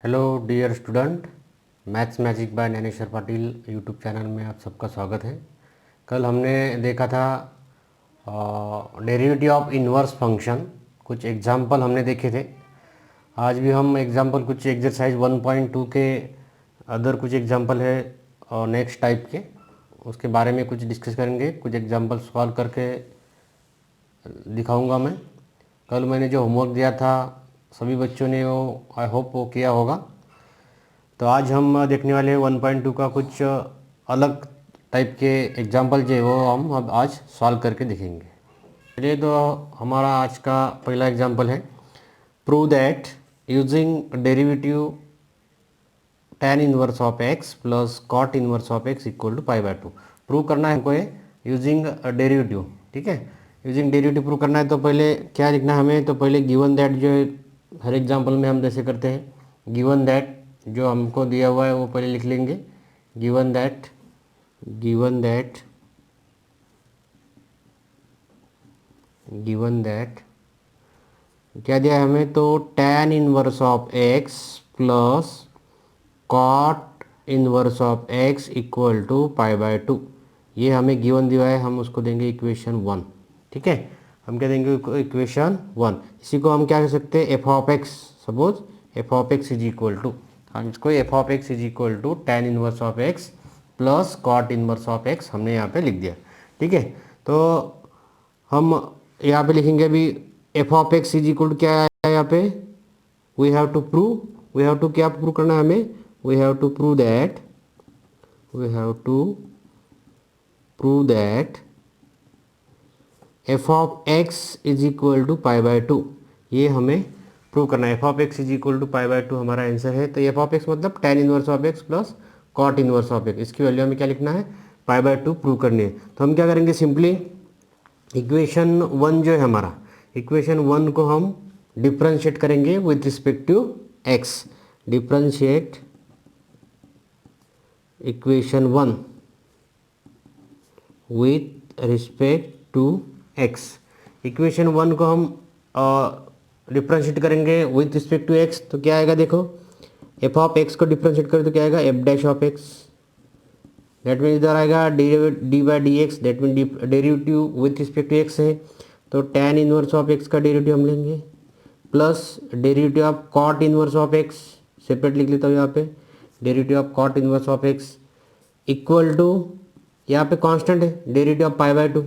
Hello dear student, maths magic by Gyaneshwar Patil YouTube channel में आप सबका स्वागत है। कल हमने देखा था डेरिवेटिव ऑफ इनवर्स फंक्शन, कुछ एग्जाम्पल हमने देखे थे। आज भी हम एग्जाम्पल कुछ एक्सरसाइज 1.2 के अदर कुछ एग्जाम्पल है और नेक्स्ट टाइप के, उसके बारे में कुछ डिस्कस करेंगे। कुछ एग्जाम्पल सॉल्व करके दिखाऊंगा मैं। कल मैंने जो होमवर्क दिया था सभी बच्चों ने वो आई होप वो किया होगा। तो आज हम देखने वाले हैं 1.2 का कुछ अलग टाइप के एग्जाम्पल जो है वो हम अब आज सॉल्व करके देखेंगे। चलिए, तो हमारा आज का पहला एग्जाम्पल है prove that using derivative tan inverse of x plus cot inverse of x equal to π/2। Prove करना है हमको ये यूजिंग डेरिवेटिव। ठीक है, यूजिंग डेरिवेटिव प्रूव करना है तो पहले क्या लिखना है हमें, तो पहले गिवन दैट जो है हर एग्जाम्पल में हम जैसे करते हैं, गिवन दैट जो हमको दिया हुआ है वो पहले लिख लेंगे। गिवन दैट क्या दिया है हमें, तो tan inverse of x plus cot inverse of x equal to π/2। ये हमें गिवन दिया है, हम उसको देंगे इक्वेशन 1। ठीक है, हम क्या देंगे, इक्वेशन 1। इसी को हम क्या कह सकते हैं, F of x. Suppose F of x is equal to, हम इसको F of x is equal to tan inverse of x plus cot inverse of x हमने यहाँ पे लिख दिया। ठीक है, तो हम यहाँ पे लिखेंगे अभी F of x is equal to क्या है यहाँ पे, वी हैव टू क्या प्रूव करना है हमें, we have to prove that f of x is equal to π/2। ये हमें प्रूव करना है। f of x is equal to π/2 हमारा आंसर है। तो f of x मतलब tan inverse of x plus cot inverse of x, इसकी value हमें क्या लिखना है, π/2 प्रूव करनी है। तो हम क्या करेंगे, सिंपली इक्वेशन 1 जो है हमारा, इक्वेशन 1 को हम डिफ्रेंशिएट करेंगे with respect to x। Differentiate equation 1 with respect to x। Equation 1 को हम डिफ्रेंशिएट करेंगे विथ रिस्पेक्ट टू x, तो क्या आएगा देखो, f ऑफ x को डिफ्रेंशिएट करें तो क्या आएगा, f dash of x। That mean इधर आएगा D by D x, that mean derivative with respect to x है, तो tan इनवर्स ऑफ x का डेरिवेटिव हम लेंगे plus derivative of cot inverse of x, separate लिख लेता हूँ यहाँ पे, derivative of cot inverse of x equal to, यहाँ पे कांस्टेंट है डेरिवेटिव ऑफ π/2,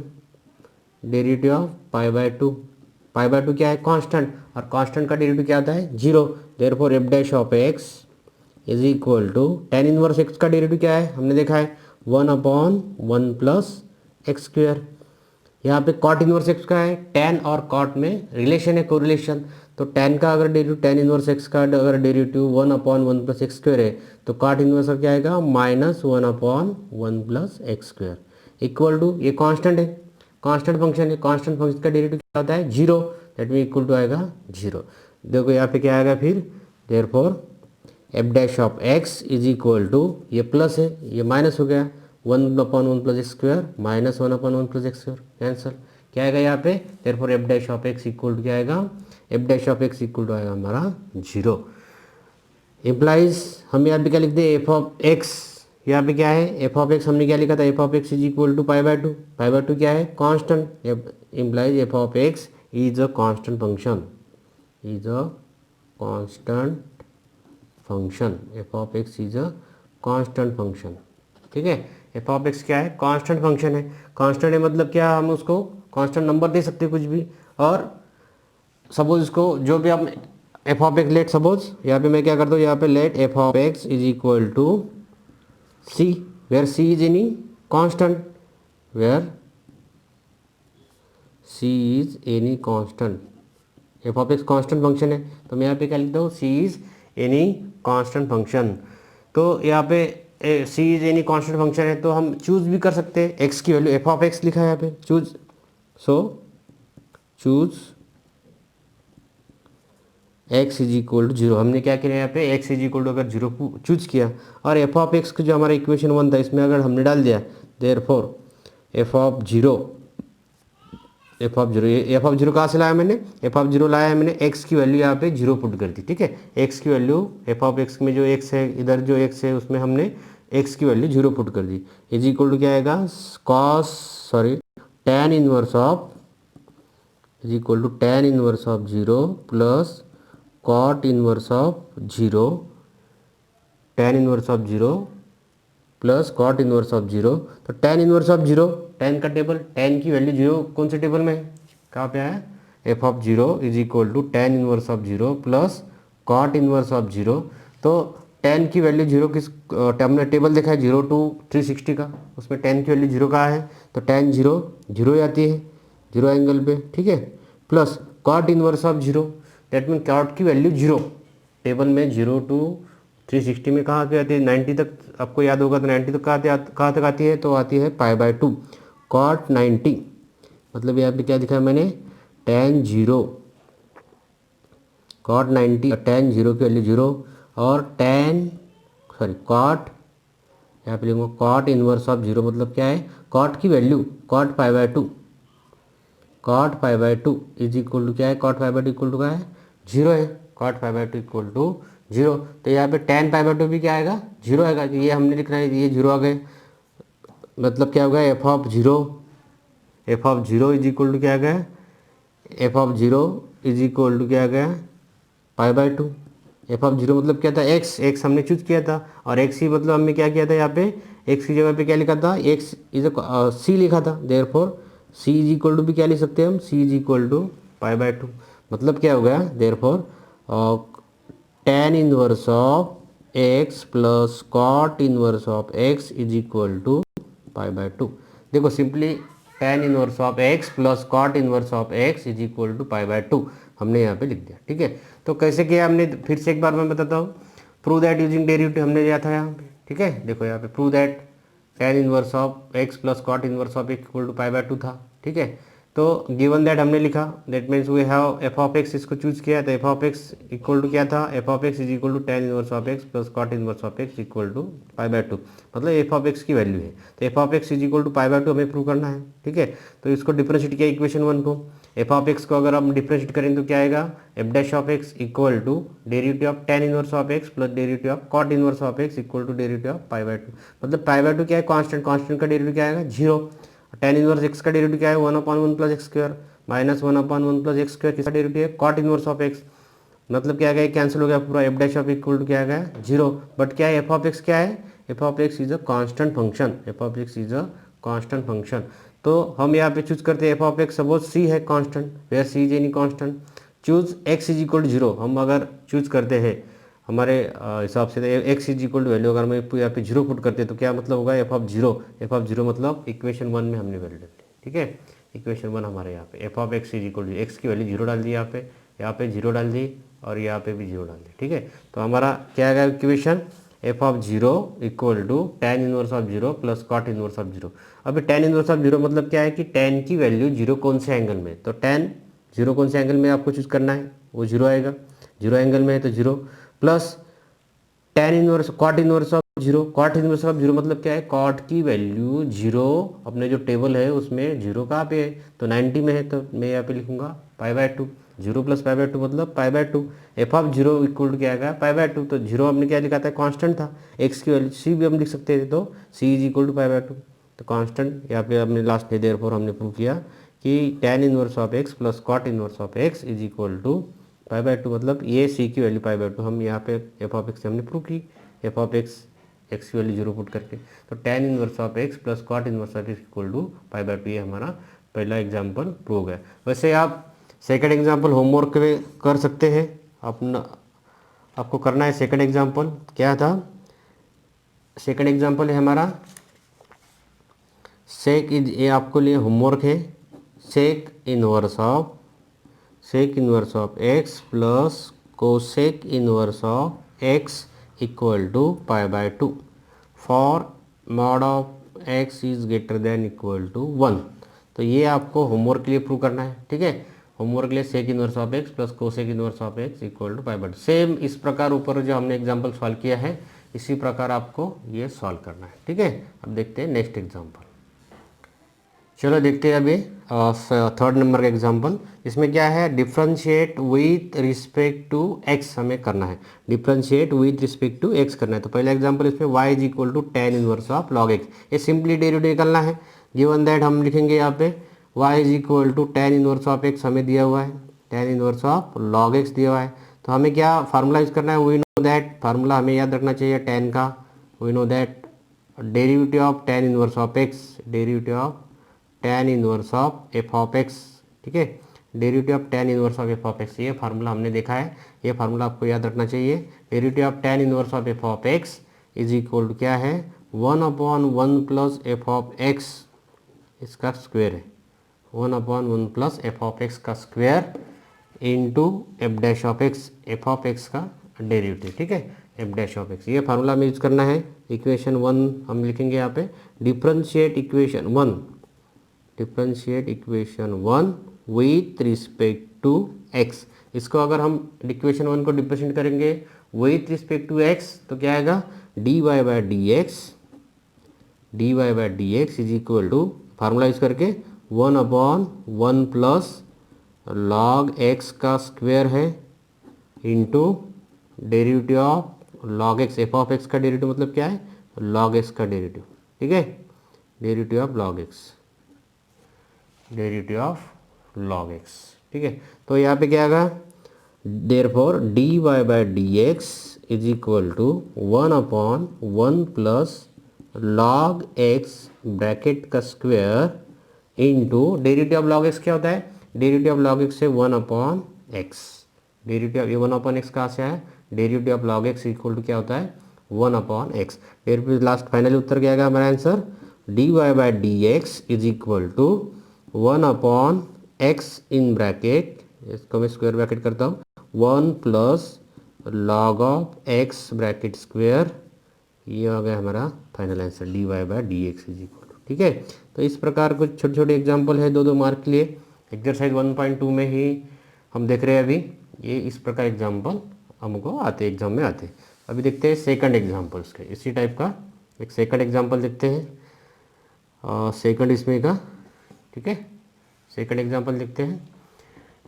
डेरिवेटिव ऑफ π/2 क्या है, कांस्टेंट, और कांस्टेंट का डेरिवेटिव क्या होता है, 0। Therefore f dash of x is equal to tan inverse x का डेरिवेटिव क्या है, हमने देखा है 1/1 प्लस एक्स स्क्वायर। यहाँ पे कॉट इनवर्स एक्स का है, tan और कॉट में रिलेशन है, कोरिलेशन। तो tan का अगर डेरिवेटिव, tan इनवर्स एक्स का अगर डेरिवेटिव 1/1 प्लस एक्स स्क्वायर है, तो कॉट इनवर्स का क्या आएगा, -1/1 plus x square equal to, ये कांस्टेंट है, कांस्टेंट फंक्शन है, कांस्टेंट फंक्शन का डेरिवेटिव क्या होता है, 0। दैट मीन इक्वल टू आएगा 0। देखो यहाँ पे क्या आएगा फिर, therefore F dash of x is equal to, ये प्लस है ये माइनस हो गया, 1/1 plus x square minus 1/1 plus x square, cancel. क्या आएगा यहाँ पे, therefore F dash of x equal to क्या आएगा, F dash of x equal to आएगा हमारा 0। इम्प्लाइज हम यहाँ पे क्या लिखते हैं, एफ ऑफ एक्स, यहाँ पे क्या है, एफ ऑफ एक्स हमने क्या लिखा था, f of x is equal to π/2। π/2 क्या है, constant. Implies f of x is a constant function, f of x is a constant function. ठीक है, एफ ऑफ एक्स क्या है, कांस्टेंट फंक्शन है। कांस्टेंट है मतलब क्या, हम उसको कांस्टेंट नंबर दे सकते हैं कुछ भी, और सपोज इसको जो भी आप f of x let, suppose यहाँ पे मैं क्या करता हूँ, यहाँ पे let f of x is equal to C, where C is any constant, where C is any constant. F of x constant function है, तो मैं यहाँ पे क्या लिखता हूँ, C is any constant function. तो यहाँ पे C is any constant function है, तो हम चूज भी कर सकते हैं एक्स की वैल्यू, एफ ऑफ एक्स लिखा है यहाँ पे choose, so choose x is equal to 0। हमने क्या किया यहाँ पे, x इज इक्वल टू अगर 0 चूज किया, और एफ ऑफ एक्स का जो हमारा इक्वेशन 1 था इसमें अगर हमने डाल दिया, therefore F of 0 F of zero, ये एफ ऑफ जीरो कहाँ से लाया मैंने, एफ ऑफ जीरो लाया है मैंने, एक्स की वैल्यू यहाँ पे जीरो पुट कर दी, ठीक है। एक्स की वैल्यू एफ ऑफ एक्स में जो एक्स है, इधर जो एक्स है उसमें हमने एक्स की वैल्यू जीरो पुट कर दी। इज इक्वल टू क्या आएगा, cos sorry tan inverse of is equal to tan inverse of zero plus cot inverse of zero, tan inverse of zero plus cot inverse of zero. तो tan inverse of zero, tan का table, tan की value zero कौन से table में है, कहाँ पे आया, f of zero is equal to tan inverse of zero plus cot inverse of zero. तो tan की वैल्यू जीरो किस हमने टेबल देखा है 0 to 360 का, उसमें tan की वैल्यू जीरो कहाँ है, तो tan जीरो जीरो आती है जीरो एंगल पे, ठीक है। Plus cot inverse of zero, that mean cot की वैल्यू जीरो, टेबल में 0 to 360 में कहाँ पे आती है, 90 तक, आपको याद होगा तो 90 तक कहाँ तक आती है, तो आती है π/2 कॉट 90, मतलब यहाँ पे क्या दिखा मैंने, tan zero cot 90, tan zero की वैल्यू जीरो, और कॉट, यहाँ पे लिखूँगा कॉट इनवर्स ऑफ जीरो, मतलब क्या है, कॉट की value cot π/2, cot π/2 is equal to क्या है, कॉट π/2 इक्वल टू क्या है, जीरो है, कॉट π/2 इक्वल टू जीरो। तो यहाँ पे tan π/2 भी क्या आएगा, जीरो आएगा, ये हमने लिखना है, ये जीरो आ गए, मतलब क्या होगा, f of zero is equal to क्या आ गया, f of zero is equal to क्या आ गया, π/2। एफ ऑफ जीरो मतलब क्या था, एक्स हमने चूज किया था, और एक्स ही मतलब हमने क्या किया था, यहाँ पे एक्स की जगह पे क्या लिखा था, एक्स इज सी लिखा था, therefore C is equal to भी क्या लिख सकते हैं हम, सी इज इक्वल टू π/2, मतलब क्या हो गया, therefore tan inverse of x plus cot inverse of x is equal to π/2। देखो simply tan inverse of x plus cot inverse of x is equal to π/2 हमने यहाँ पे लिख दिया, ठीक है। तो कैसे किया हमने, फिर से एक बार मैं बताता हूँ, प्रूव दैट यूजिंग डेरिवेटिव हमने लिया था यहाँ पे, ठीक है। देखो यहाँ पे prove that tan inverse of x plus cot inverse of x equal to π/2 था, ठीक है। तो गिवन दैट हमने लिखा, that means we have f of x, इसको चूज किया, तो f of x equal to क्या था, f of x is equal to tan inverse of x plus cot inverse of x equal to π/2, मतलब f of x की value है, तो f of x is equal to π/2 हमें prove करना है, ठीक है। तो इसको डिफरेंशिएट किया इक्वेशन 1 को, एफ ऑफ एक्स को अगर हम डिफरेंशिएट करें तो क्या आएगा, F dash of x equal to derivative of tan inverse of x plus derivative of cot inverse of x equal to derivative of π/2, मतलब π/2 क्या है, कांस्टेंट का डेरिवेटिव क्या आएगा, जीरो। tan इनवर्स एक्स का डेरिवेटिव क्या है, 1/1 plus x square minus 1/1 plus x square, किसका डेरिवेटिव है, कॉट इनवर्स ऑफ एक्स, मतलब क्या आ गया, कैंसिल हो गया पूरा, f dash of equal to क्या आ गया, जीरो। बट क्या है, एफ ऑफ एक्स क्या है, f of x is a constant function, f of x is a constant function. तो हम यहाँ पे चूज करते हैं F of x, suppose c है constant, where C is any constant, choose x is equal to zero. हम अगर choose करते हैं हमारे हिसाब से x is equal to value अगर मैं यहाँ पे जीरो पुट करते हैं तो क्या मतलब होगा, एफ ऑफ जीरो मतलब इक्वेशन 1 में हमने वैल्यू डाली, ठीक है। इक्वेशन 1 हमारे यहाँ पे f of x is equal to, x की वैल्यू जीरो डाल दी, यहाँ पे जीरो डाल दी, और यहाँ पे भी जीरो डाल दी, ठीक है। तो हमारा क्या आएगा equation, f of zero equal to tan inverse of zero plus cot inverse of zero. अभी tan इनवर्स ऑफ जीरो मतलब क्या है कि tan की वैल्यू जीरो कौन से एंगल में, तो tan जीरो कौन से एंगल में आपको चूज करना है, वो जीरो आएगा, जीरो एंगल में है तो zero, plus tan inverse cot inverse of zero, cot inverse of zero मतलब क्या है, कॉट की वैल्यू जीरो, अपने जो टेबल है उसमें जीरो कहाँ पे है, तो 90 में है, तो मैं यहाँ पे लिखूंगा π/2, जीरो प्लस π/2 मतलब π/2, f of zero equal to क्या आएगा, π/2। तो जीरो हमने क्या लिखा था, कांस्टेंट था, एक्स की वैल्यू सी भी हम लिख सकते थे, तो सी इज इक्वल टू π/2, तो कांस्टेंट यहाँ पे हमने लास्ट में देयरफॉर हमने प्रूव किया कि tan inverse of x plus cot inverse of x is equal to π/2, मतलब ये सी की वैल्यू π/2 हम यहाँ पे एफ ऑफ एक्स हमने प्रूव की, एफ ऑफ एक्स एक्स की वैल्यू जीरो पुट करके, तो tan inverse of x plus cot inverse of x equal to π/2, ये हमारा पहला एग्जाम्पल प्रूव गया। वैसे आप सेकंड एग्जाम्पल होमवर्क में कर सकते हैं, अपना आपको करना है सेकंड एग्जाम्पल, क्या था सेकंड एग्जाम्पल है हमारा सेक इज, ये आपको लिए होमवर्क है, sec inverse of x plus cosec inverse of x equal to π/2 for mod of x is greater than equal to 1। तो ये आपको होमवर्क के लिए प्रूव करना है, ठीक है। होमवर्क के लिए sec inverse of x plus cosec inverse of x equal to π/2, same इस प्रकार ऊपर जो हमने एग्जाम्पल सॉल्व किया है इसी प्रकार आपको ये सॉल्व करना है, ठीक है। अब देखते हैं नेक्स्ट एग्जाम्पल। चलो देखते हैं अभी थर्ड नंबर का एग्जांपल। इसमें क्या है, differentiate with respect to x हमें करना है, differentiate with respect to x करना है। तो पहला एग्जांपल इसमें y is equal to tan inverse of log x, ये सिंपली डेरिवेटिव निकालना है। गिवन दैट हम लिखेंगे यहाँ पे y is equal to tan inverse of x हमें दिया हुआ है, tan inverse of log x दिया हुआ है। तो हमें क्या फार्मूला यूज करना है, वी नो दैट, फार्मूला हमें याद रखना चाहिए टेन का, we know that derivative of tan inverse of x, derivative of tan inverse of f of x, ठीक है, derivative of tan inverse of f of x, ये फार्मूला हमने देखा है, ये फार्मूला आपको याद रखना चाहिए। Derivative of tan inverse of f of x is equal to क्या है, one upon one plus f of x, इसका स्क्वायर है, one upon one plus f of x का square into f dash of x, f of x का derivative, ठीक है, f dash of x, ये formula हमें यूज करना है। इक्वेशन वन हम लिखेंगे यहाँ पे, differentiate equation one, differentiate equation one with respect to x. इसको अगर हम इक्वेशन वन को डिफरेंशिएट करेंगे विथ रिस्पेक्ट टू एक्स तो क्या आएगा, d y by D x, d y by D x is equal to formula use करके one upon one plus log x का स्क्वायर है into derivative of log x, f of x का derivative मतलब क्या है, log x का derivative, ठीक है, derivative of log x, derivative of log x, ठीक है। तो यहाँ पे क्या आएगा, therefore d y by D x is equal to one upon one plus log x bracket का square into derivative of log x क्या होता है, डेरिवेटिव ऑफ लॉग एक्स से one upon x, derivative of ये one upon x कहाँ से है, derivative of log x equal to क्या होता है, one upon x. Derivative last finally उत्तर क्या आएगा हमारा answer, d y by D x is equal to one upon x in bracket, इसको मैं स्क्वायर ब्रैकेट करता हूँ, one plus log of x bracket square, ये हो गया हमारा final answer, d y by D x is equal to, ठीक है। तो इस प्रकार कुछ छोटे छोटे एग्जाम्पल है, दो दो मार्क के लिए, एक्सरसाइज 1.2 में ही हम देख रहे हैं अभी, ये इस प्रकार एग्जाम्पल हमको आते एग्जाम में आते। अभी देखते हैं सेकंड एग्जाम्पल्स के, इसी टाइप का एक सेकंड एग्जाम्पल देखते हैं, सेकंड इसमें का, ठीक है, सेकंड एग्जाम्पल देखते हैं।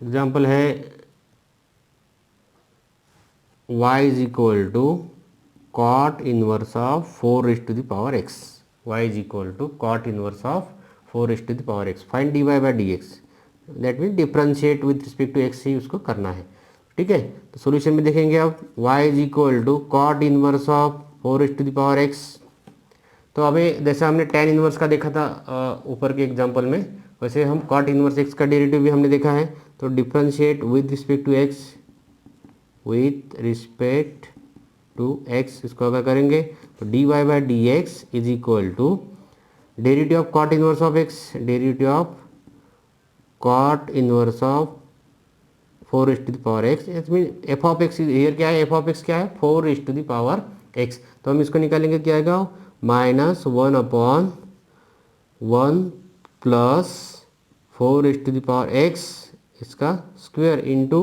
एग्जाम्पल है y is equal to cot inverse of four is to the power x, y is equal to cot inverse of four is to the power x, find d y by D x, that mean differentiate with respect to x ही उसको करना है, ठीक है। तो solution में देखेंगे अब y is equal to cot inverse of four is to the power x. तो अभी जैसे हमने टेन इनवर्स का देखा था ऊपर के एग्जाम्पल में, वैसे हम कॉट इनवर्स एक्स का डेरिवेटिव भी हमने देखा है। तो differentiate with respect to x, with respect to x, इसको अगर करेंगे तो d y by D x is equal to derivative of cot inverse of x, derivative of cot inverse of four is to the power x, mean f of x here क्या है, f of x क्या है, four is to the power x. तो हम इसको निकालेंगे क्या आएगा, minus one upon one plus four is to the power x, इसका square into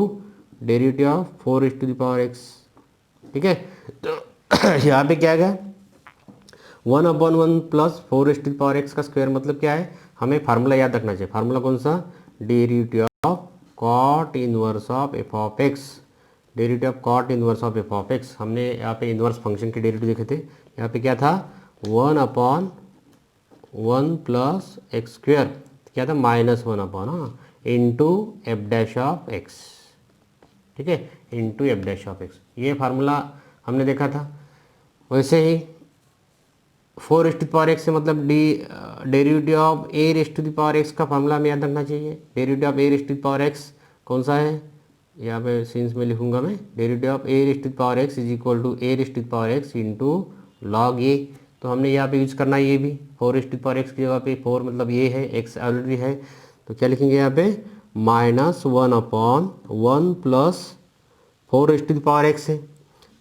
derivative of four is to the power x, ठीक है। तो यहाँ पे क्या आएगा, one upon one plus four is to the power x का square मतलब क्या है, हमें फार्मूला याद रखना चाहिए। फार्मूला कौन सा, derivative of cot inverse of f of x, derivative of cot inverse of f of x. हमने यहाँ पे इनवर्स फंक्शन के डेरिवेटिव देखे थे, यहाँ पे क्या था, one upon one plus x square, क्या था, माइनस वन अपॉन, हाँ, into f dash of x, ठीक है, into f dash of x, ये फार्मूला हमने देखा था। वैसे ही four is to power x से मतलब derivative of a raise to the power x का फार्मूला हमें याद रखना चाहिए। Derivative of a raise to the power x कौन सा है, यहाँ पे सीन्स में लिखूंगा मैं, derivative of a raise to the power x is equal to a raise to the power x into log a. तो हमने यहाँ पे यूज करना है ये भी, four raise to the power x की जगह पे फोर मतलब ये है, एक्स ऑलरेडी है, तो क्या लिखेंगे यहाँ पे, minus one upon one plus four raise to the power x है,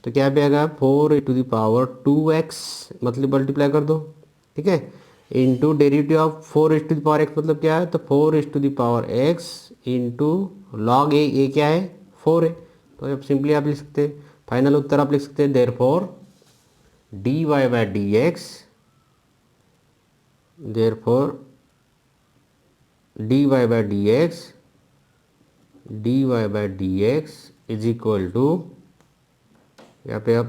तो क्या पे आएगा, four to the power two x, मतलब मल्टीप्लाई कर दो, ठीक है, into derivative of four is to the power x मतलब क्या है, तो four is to the power x into log a क्या है, फोर है। तो अब सिंपली आप लिख सकते हैं, फाइनल उत्तर आप लिख सकते हैं, therefore d y by D x, therefore d y by d x is equal to, यहाँ पे आप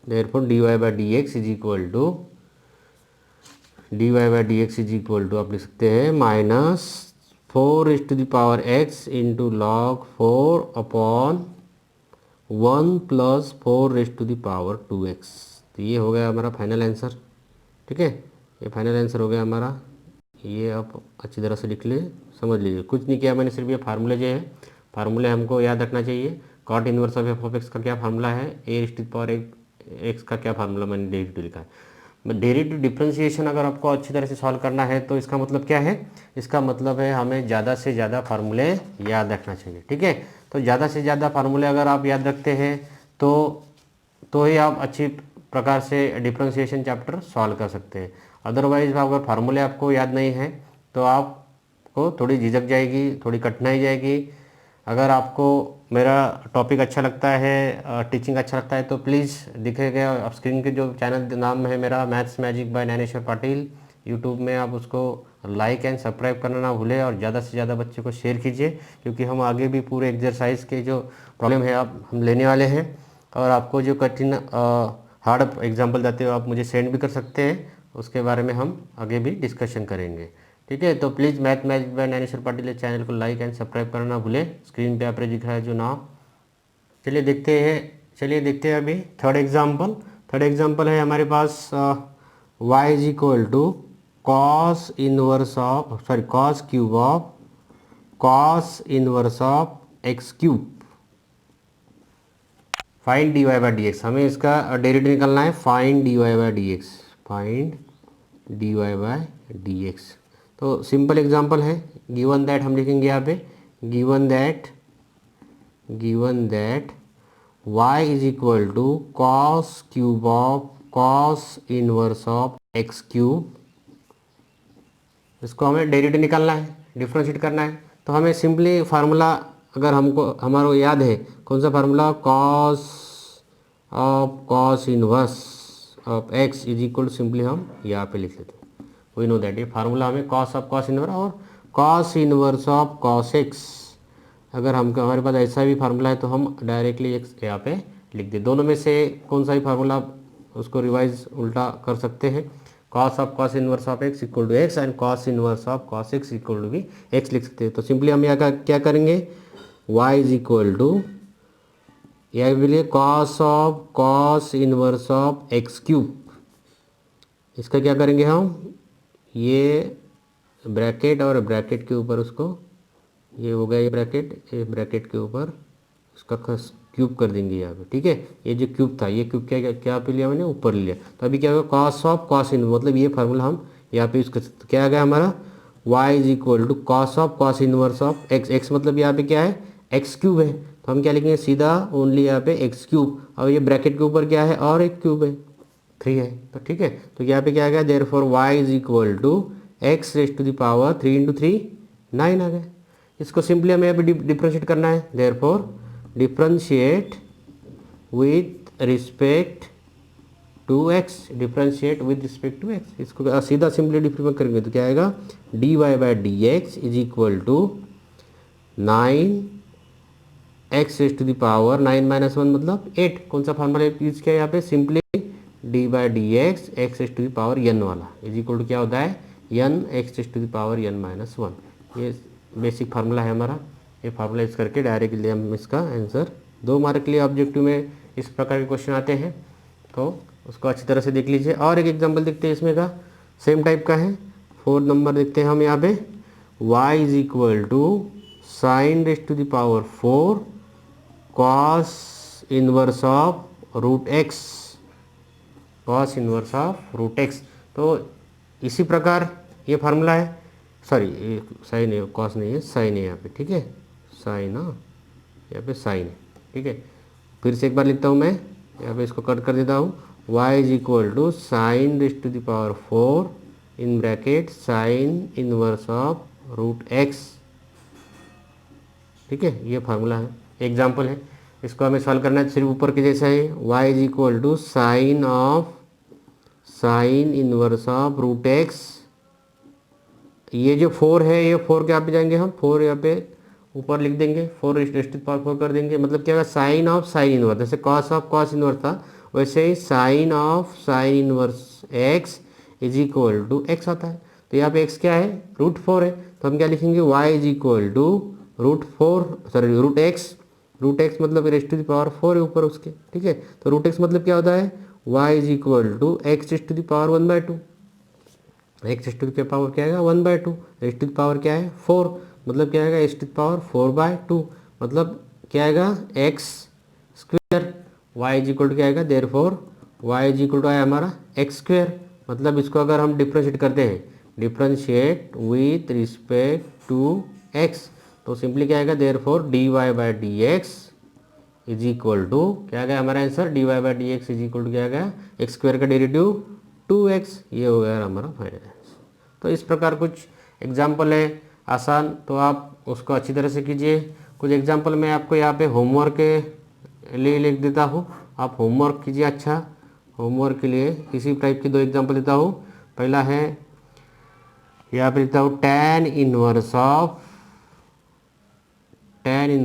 therefore d y by d x is equal to आप लिख सकते हैं minus 4 into log 4 upon 1 plus 4 तो ये हो गया हमारा फाइनल आंसर। ठीक है, ये फाइनल आंसर हो गया हमारा। ये आप अच्छी तरह से लिख ले, समझ लीजिए, कुछ नहीं किया मैंने, सिर्फ ये फार्मूले जो है, फार्मूले हमको याद रखना चाहिए। Cot inverse of f of x का क्या फार्मूला है, एक्स का क्या फार्मूला मैंने डेरिवेटिव लिखा है। डेरिवेटिव डिफरेंशिएशन अगर आपको अच्छी तरह से सॉल्व करना है तो इसका मतलब क्या है, इसका मतलब है हमें ज़्यादा से ज़्यादा फार्मूले याद रखना चाहिए। ठीक है, तो ज़्यादा से ज़्यादा फार्मूले अगर आप याद रखते हैं तो ही आप अच्छी प्रकार से डिफरेंशिएशन चैप्टर सॉल्व कर सकते हैं। अदरवाइज अगर फार्मूले आपको याद नहीं है तो आपको थोड़ी झिझक जाएगी, थोड़ी कठिनाई जाएगी। अगर आपको मेरा टॉपिक अच्छा लगता है, टीचिंग अच्छा लगता है, तो प्लीज़ दिखे गए स्क्रीन के जो चैनल नाम है मेरा maths magic by Gyaneshwar Patil, YouTube में आप उसको लाइक एंड सब्सक्राइब करना ना भूलें और ज़्यादा से ज़्यादा बच्चे को शेयर कीजिए, क्योंकि हम आगे भी पूरे एक्सरसाइज के जो प्रॉब्लम है आप हम लेने वाले हैं। और आपको जो कठिन हार्ड एग्जाम्पल देते हो आप मुझे सेंड भी कर सकते हैं, उसके बारे में हम आगे भी डिस्कशन करेंगे। ठीक है, तो please math magic by Gyaneshwar Patil channel को लाइक एंड सब्सक्राइब करना ना भूलें। स्क्रीन पे आप दिख रहा है जो नाम, चलिए देखते हैं अभी थर्ड एग्जाम्पल है हमारे पास y is equal to cos inverse of x cube. Find d y by D x, हमें इसका डेरिवेटिव निकालना है। Find d y by D x, तो सिंपल एग्जांपल है। गिवन दैट हम लिखेंगे यहाँ पे, given that y is equal to cos inverse of x cube. इसको हमें डेरिवेटिव निकालना है, डिफरेंशिएट करना है। तो हमें सिंपली फार्मूला अगर हमारा याद है, कौन सा formula, cos inverse of x is equal, simply हम यहाँ पे लिख लेते हैं। वी नो दैट ये फार्मूला हमें कॉस इनवर्स और cos inverse of cos x, अगर हमारे पास ऐसा भी फार्मूला है तो हम डायरेक्टली एक्स यहाँ पे लिख दे। दोनों में से कौन सा भी फार्मूला उसको रिवाइज उल्टा कर सकते हैं। Cos inverse of x equal to x and cos inverse of cos x equal to भी एक्स लिख सकते हैं। तो सिंपली हम यहाँ का क्या करेंगे, y इज इक्वल टू यहाँ पे लिए cos inverse of x cube. इसका क्या करेंगे हम, ये ब्रैकेट और ब्रैकेट के ऊपर उसको, ये हो गया ये ब्रैकेट के ऊपर उसका क्यूब कर देंगे यहाँ पे। ठीक है, ये जो क्यूब था, ये क्यूब क्या पे लिया मैंने, ऊपर लिया। तो अभी क्या होगा, कॉस इनवर्स, मतलब ये फार्मूला हम यहाँ पे यूज कर सकते। क्या आ गया हमारा, y is equal to cos inverse of x मतलब यहाँ पे क्या है, एक्स क्यूब है। तो हम क्या लिखेंगे, सीधा ओनली यहाँ पे एक्स क्यूब, और ये ब्रैकेट के ऊपर क्या है, और एक क्यूब है, 3 है। तो ठीक है, तो यहाँ पे क्या आ गया, therefore y is equal to x raise to the power 3 into 3 9 आ गया। इसको सिंपली हमें यहाँ पे डिफ्रेंशिएट करना है। Therefore differentiate with respect to x, इसको सीधा सिंपली डिफ्रेंशिएट करेंगे तो क्या आएगा, d y by D x is equal to 9 x raise to the power 9 minus 1 मतलब 8। कौन सा फार्मूला यूज किया यहाँ पे, simply d by D x raise to the power n वाला इज इक्वल टू क्या होता है, n x raise to the power n minus 1। ये बेसिक फार्मूला है हमारा। ये फार्मूला यूज करके डायरेक्टली हम इसका आंसर 2 मार्क के लिए ऑब्जेक्टिव में इस प्रकार के क्वेश्चन आते हैं, तो उसको अच्छी तरह से देख लीजिए। और एक एग्जांपल देखते हैं इसमें का, सेम टाइप का है। 4 नंबर देखते हैं हम यहाँ पे, y is equal to sine raise to the power 4 cos inverse of root x, तो इसी प्रकार ये फार्मूला है। सॉरी साइन है, कॉस नहीं है, साइन है यहाँ पे। ठीक है, साइन, हाँ यहाँ पे साइन है। ठीक है, फिर से एक बार लिखता हूँ मैं, यहाँ पे इसको कट कर देता हूँ। y is equal to sine raise to the power 4 in bracket sine inverse of root x. ठीक है, ये फार्मूला है, एग्जाम्पल है। इसको हमें सॉल्व करना है, सिर्फ ऊपर के जैसा है। y is equal to sine inverse of root x ये जो 4 है ये 4 के यहाँ पे जाएंगे हम 4 यहाँ पे ऊपर लिख देंगे 4 रेस्ट पावर 4 कर देंगे। मतलब क्या होगा साइन ऑफ साइन इनवर्स, जैसे कॉस ऑफ कॉस इनवर्स था वैसे ही sine of sine inverse x is equal to x आता है। तो यहाँ पे एक्स क्या है √4 है, तो हम क्या लिखेंगे y is equal to root x मतलब रेस्ट टू द पावर 4 है ऊपर उसके, ठीक है। तो रूट एक्स मतलब क्या होता है y is equal to x raised to the power 1/2, x raised to the power क्या आएगा 1/2, रेस्ट टू द पावर क्या है 4 मतलब क्या आएगा रेस्ट टू द पावर 4/2 मतलब क्या आएगा x square. y is equal to क्या आएगा therefore y is equal to आया हमारा एक्स स्क्वेयर। मतलब इसको अगर हम डिफ्रेंशिएट करते हैं differentiate with respect to x तो सिंपली क्या आएगा therefore dy/dx is equal to क्या आ गया हमारा answer dy/dx is equal to क्या आ गया एक्स स्क्वायर का डेरिवेटिव 2x, ये हो गया हमारा फाइनल आंसर। तो इस प्रकार कुछ एग्जाम्पल है आसान, तो आप उसको अच्छी तरह से कीजिए। कुछ एग्जाम्पल मैं आपको यहाँ पे होमवर्क के लिए लिख देता हूँ, आप होमवर्क कीजिए। अच्छा होमवर्क के लिए इसी टाइप के 2 एग्जाम्पल देता हूँ। पहला है यहाँ पे लिखता हूँ tan inverse of tan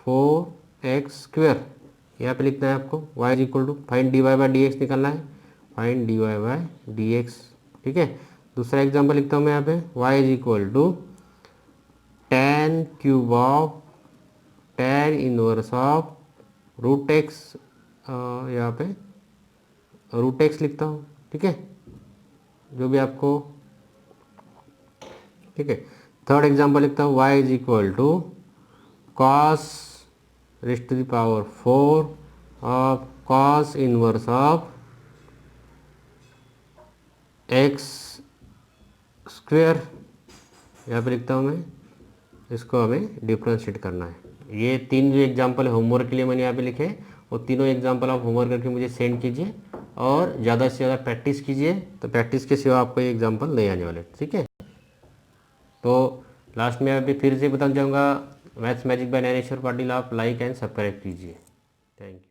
4x², यहाँ पे लिखना है आपको y is equal to find dy/dx निकालना है, फाइंड dy/dx, ठीक है। दूसरा एग्जांपल लिखता हूँ मैं यहाँ पे y is equal to tan³ of tan inverse of √x, यहाँ पे √x लिखता हूँ, ठीक है, जो भी आपको, ठीक है। थर्ड एग्जांपल लिखता हूँ y is equal to cos raised to the power 4 of cos inverse of x square, यहाँ पे लिखता हूँ मैं, इसको हमें डिफ्रेंशिएट करना है। ये 3 जो एग्जांपल है होमवर्क के लिए मैंने यहाँ पे लिखे, वो तीनों एग्जांपल आप होमवर्क करके मुझे सेंड कीजिए और ज़्यादा से ज़्यादा प्रैक्टिस कीजिए, तो प्रैक्टिस के सिवा आपको ये एग्जांपल नहीं आने वाले, ठीक है। तो लास्ट में अभी फिर से बताना चाहूँगा maths magic by Gyaneshwar Patil, आप लाइक एंड सब्सक्राइब कीजिए। Thank you.